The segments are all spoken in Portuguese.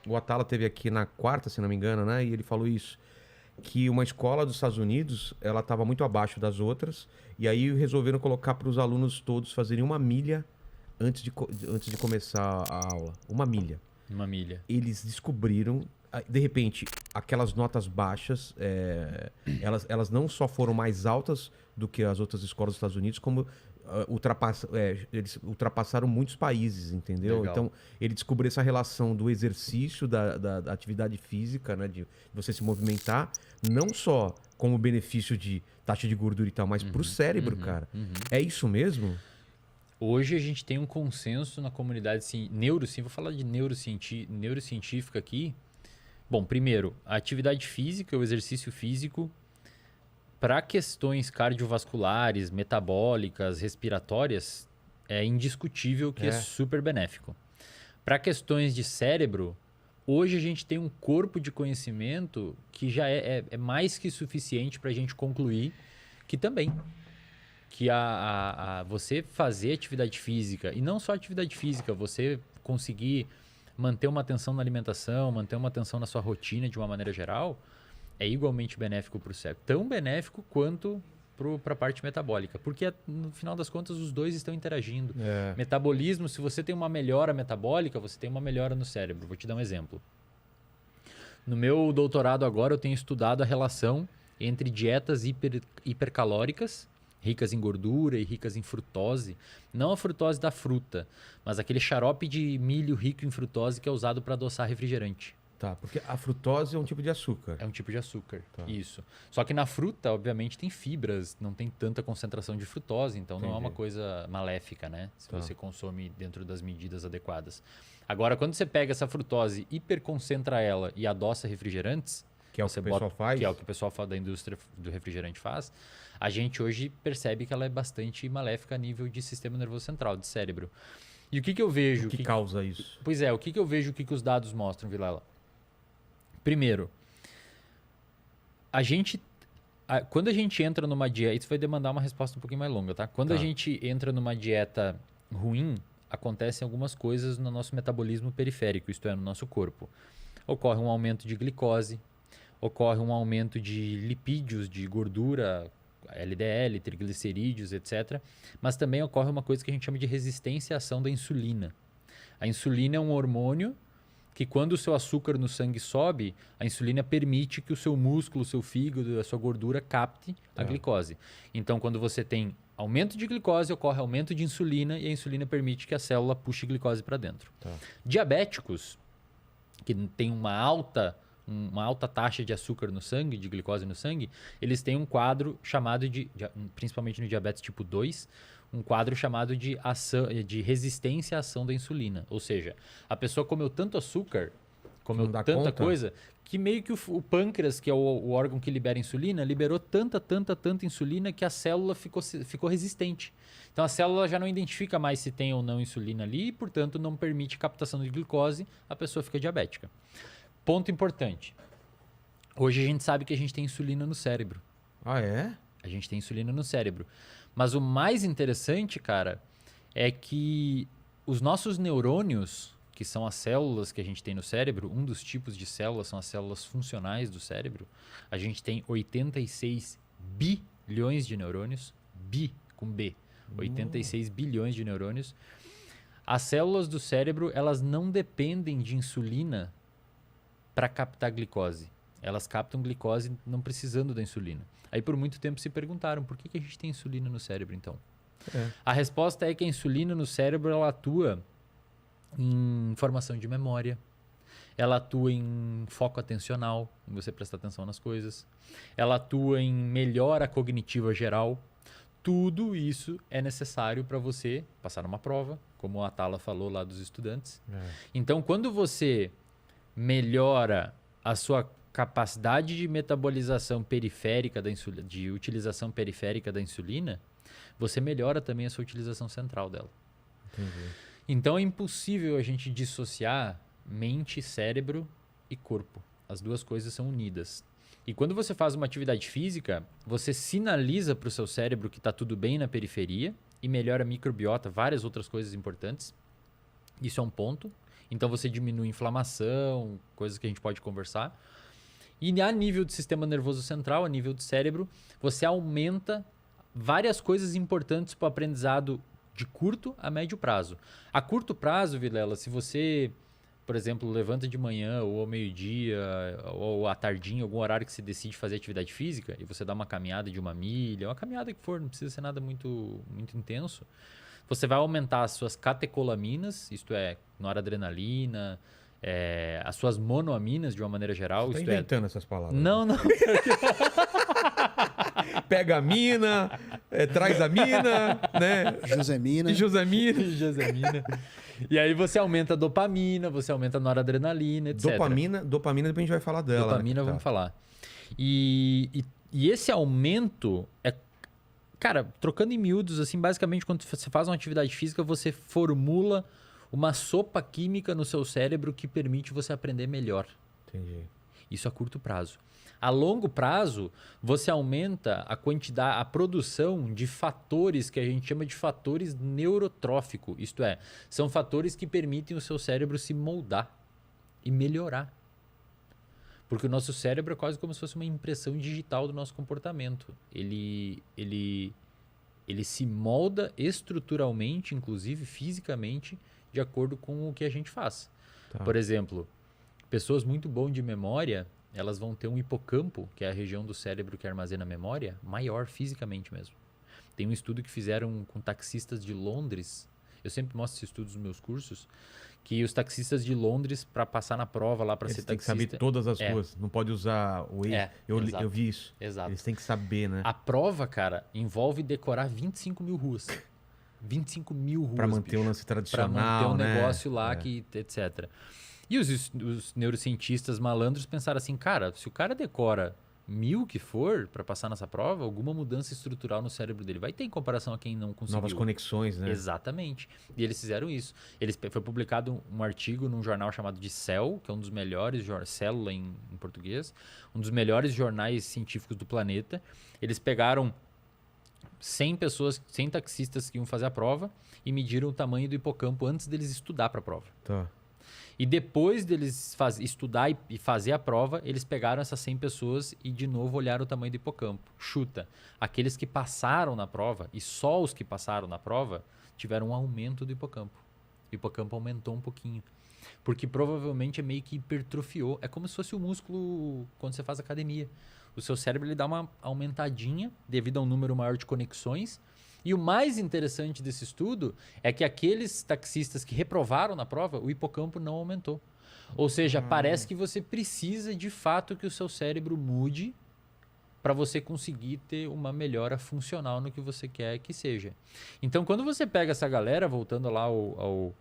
o Atala teve aqui na quarta, se não me engano, né? E ele falou isso. Que uma escola dos Estados Unidos, ela estava muito abaixo das outras. E aí resolveram colocar para os alunos todos fazerem 1 milha antes de começar a aula. 1 milha. Uma milha. Eles descobriram, de repente, aquelas notas baixas, elas não só foram mais altas do que as outras escolas dos Estados Unidos, como eles ultrapassaram muitos países, entendeu? Legal. Então, ele descobriu essa relação do exercício, da atividade física, né, de você se movimentar, não só como benefício de taxa de gordura e tal, mas pro cérebro, cara. É isso mesmo? Hoje a gente tem um consenso na comunidade vou falar de neurocientífica aqui. Bom, primeiro, a atividade física, o exercício físico, para questões cardiovasculares, metabólicas, respiratórias, é indiscutível que é super benéfico. Para questões de cérebro, hoje a gente tem um corpo de conhecimento que já é mais que suficiente para a gente concluir que também. Que você fazer atividade física, e não só atividade física, você conseguir manter uma atenção na alimentação, manter uma atenção na sua rotina de uma maneira geral, é igualmente benéfico para o cérebro. Tão benéfico quanto para a parte metabólica. Porque, no final das contas, os dois estão interagindo. Metabolismo, se você tem uma melhora metabólica, você tem uma melhora no cérebro. Vou te dar um exemplo. No meu doutorado agora, eu tenho estudado a relação entre dietas hipercalóricas, ricas em gordura e ricas em frutose. Não a frutose da fruta, mas aquele xarope de milho rico em frutose que é usado para adoçar refrigerante. Tá, porque a frutose é um tipo de açúcar. É um tipo de açúcar, Tá. Isso. Só que na fruta, obviamente, tem fibras, não tem tanta concentração de frutose, então não é uma coisa maléfica, né? Se você consome dentro das medidas adequadas. Agora, quando você pega essa frutose, hiperconcentra ela e adoça refrigerantes, Que é o que o pessoal faz? que é o que o pessoal da indústria do refrigerante faz, a gente hoje percebe que ela é bastante maléfica a nível de sistema nervoso central, de cérebro. E o que eu vejo... O que causa isso? Pois é, o que eu vejo, o que os dados mostram, Vilela? Primeiro, quando a gente entra numa dieta... Isso vai demandar uma resposta um pouquinho mais longa, tá? Quando a gente entra numa dieta ruim, acontecem algumas coisas no nosso metabolismo periférico, isto é, no nosso corpo. Ocorre um aumento de glicose, ocorre um aumento de lipídios, de gordura, LDL, triglicerídeos, etc. Mas também ocorre uma coisa que a gente chama de resistência à ação da insulina. A insulina é um hormônio que quando o seu açúcar no sangue sobe, a insulina permite que o seu músculo, o seu fígado, a sua gordura capte a glicose. Então, quando você tem aumento de glicose, ocorre aumento de insulina e a insulina permite que a célula puxe glicose para dentro. Diabéticos, que tem uma alta taxa de açúcar no sangue, de glicose no sangue, eles têm um quadro chamado principalmente no diabetes tipo 2, um quadro chamado de resistência à ação da insulina. Ou seja, a pessoa comeu tanto açúcar, comeu tanta coisa, que meio que o pâncreas, que é o órgão que libera insulina, liberou tanta insulina que a célula ficou resistente. Então a célula já não identifica mais se tem ou não insulina ali e, portanto, não permite captação de glicose, a pessoa fica diabética. Ponto importante. Hoje a gente sabe que a gente tem insulina no cérebro. Ah, é? A gente tem insulina no cérebro. Mas o mais interessante, cara, é que os nossos neurônios, que são as células que a gente tem no cérebro, um dos tipos de células são as células funcionais do cérebro. A gente tem 86 bilhões de neurônios, com B, 86 bilhões de neurônios. As células do cérebro, elas não dependem de insulina para captar glicose. Elas captam glicose não precisando da insulina. Aí por muito tempo se perguntaram por que a gente tem insulina no cérebro então? A resposta é que a insulina no cérebro ela atua em formação de memória, ela atua em foco atencional, em você prestar atenção nas coisas, ela atua em melhora cognitiva geral. Tudo isso é necessário para você passar numa prova, como a Atala falou lá dos estudantes. Então quando você melhora a sua capacidade de metabolização periférica da insulina, de utilização periférica da insulina, você melhora também a sua utilização central dela. Entendi. Então é impossível a gente dissociar mente, cérebro e corpo. As duas coisas são unidas. E quando você faz uma atividade física, você sinaliza para o seu cérebro que está tudo bem na periferia e melhora a microbiota, várias outras coisas importantes. Isso é um ponto. Então você diminui inflamação, coisas que a gente pode conversar. E a nível do sistema nervoso central, a nível do cérebro, você aumenta várias coisas importantes para o aprendizado de curto a médio prazo. A curto prazo, Vilela, se você, por exemplo, levanta de manhã ou ao meio-dia ou à tardinha, algum horário que você decide fazer atividade física e você dá uma caminhada de 1 milha, uma caminhada que for, não precisa ser nada muito intenso, você vai aumentar as suas catecolaminas, isto é, noradrenalina, as suas monoaminas de uma maneira geral. Você tá inventando essas palavras. Não. Pega a mina, traz a mina, né? Josemina. Josemina. E aí você aumenta a dopamina, você aumenta a noradrenalina, etc. Dopamina, depois a gente vai falar dela. Dopamina, vamos falar. E esse aumento é... Cara, trocando em miúdos, assim, basicamente, quando você faz uma atividade física, você formula uma sopa química no seu cérebro que permite você aprender melhor. Entendi. Isso a curto prazo. A longo prazo, você aumenta a quantidade, a produção de fatores que a gente chama de fatores neurotróficos. Isto é, são fatores que permitem o seu cérebro se moldar e melhorar. Porque o nosso cérebro é quase como se fosse uma impressão digital do nosso comportamento. Ele se molda estruturalmente, inclusive fisicamente, de acordo com o que a gente faz. Tá. Por exemplo, pessoas muito boas de memória, elas vão ter um hipocampo, que é a região do cérebro que armazena a memória, maior fisicamente mesmo. Tem um estudo que fizeram com taxistas de Londres. Eu sempre mostro esses estudos nos meus cursos, que os taxistas de Londres, para passar na prova lá para ser taxista... Eles têm que saber todas as ruas. Não pode usar o Waze. Eu vi isso. Exato. Eles têm que saber, né? A prova, cara, envolve decorar 25 mil ruas. 25 mil ruas, Para manter o lance tradicional, para manter né? negócio lá, etc. E os neurocientistas malandros pensaram assim, cara, se o cara decora 1000 que for para passar nessa prova, alguma mudança estrutural no cérebro dele vai ter em comparação a quem não conseguiu. Novas conexões, né? Exatamente. E eles fizeram isso. Foi publicado um artigo num jornal chamado de Cell, que é um dos melhores, Célula em português, um dos melhores jornais científicos do planeta. Eles pegaram 100 pessoas, 100 taxistas que iam fazer a prova e mediram o tamanho do hipocampo antes deles estudar para a prova. Tá. E depois deles estudar e fazer a prova, eles pegaram essas 100 pessoas e de novo olharam o tamanho do hipocampo. Chuta, aqueles que passaram na prova, e só os que passaram na prova, tiveram um aumento do hipocampo. O hipocampo aumentou um pouquinho. Porque provavelmente é meio que hipertrofiou. É como se fosse o músculo quando você faz academia. O seu cérebro ele dá uma aumentadinha devido a um número maior de conexões. E o mais interessante desse estudo é que aqueles taxistas que reprovaram na prova, o hipocampo não aumentou. Ou seja, parece que você precisa de fato que o seu cérebro mude para você conseguir ter uma melhora funcional no que você quer que seja. Então, quando você pega essa galera, voltando lá ao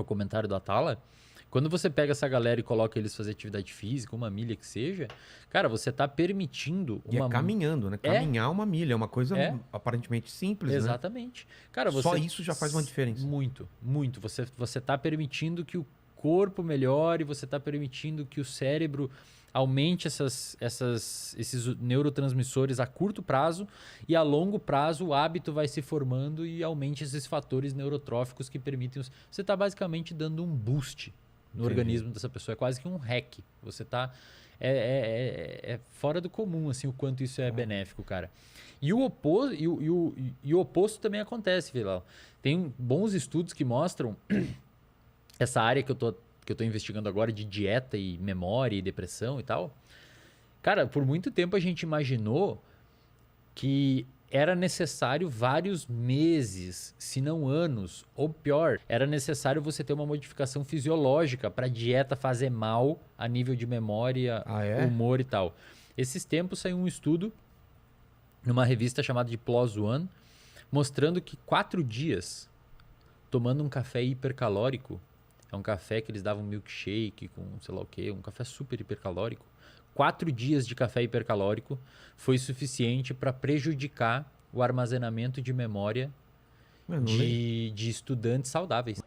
comentário do Atala, quando você pega essa galera e coloca eles fazer atividade física, 1 milha que seja, cara, você está permitindo E é caminhando, né? Caminhar 1 milha é uma coisa aparentemente simples, exatamente. Cara, só isso já faz uma diferença. Muito, muito. Você está permitindo que o corpo melhore, você está permitindo que o cérebro aumente esses neurotransmissores a curto prazo e a longo prazo o hábito vai se formando e aumente esses fatores neurotróficos que permitem... Você está basicamente dando um boost no organismo dessa pessoa. É quase que um hack. Você está... É fora do comum assim, o quanto isso é benéfico, cara. E o oposto também acontece, Vilela. Tem bons estudos que mostram essa área que eu tô investigando agora de dieta e memória e depressão e tal. Cara, por muito tempo a gente imaginou que era necessário vários meses, se não anos, ou pior, era necessário você ter uma modificação fisiológica para a dieta fazer mal a nível de memória, humor e tal. Esses tempos saiu um estudo numa revista chamada de PLOS ONE, mostrando que 4 dias tomando um café hipercalórico, é um café que eles davam milkshake com sei lá o quê, um café super hipercalórico, 4 dias de café hipercalórico foi suficiente para prejudicar o armazenamento de memória de estudantes saudáveis.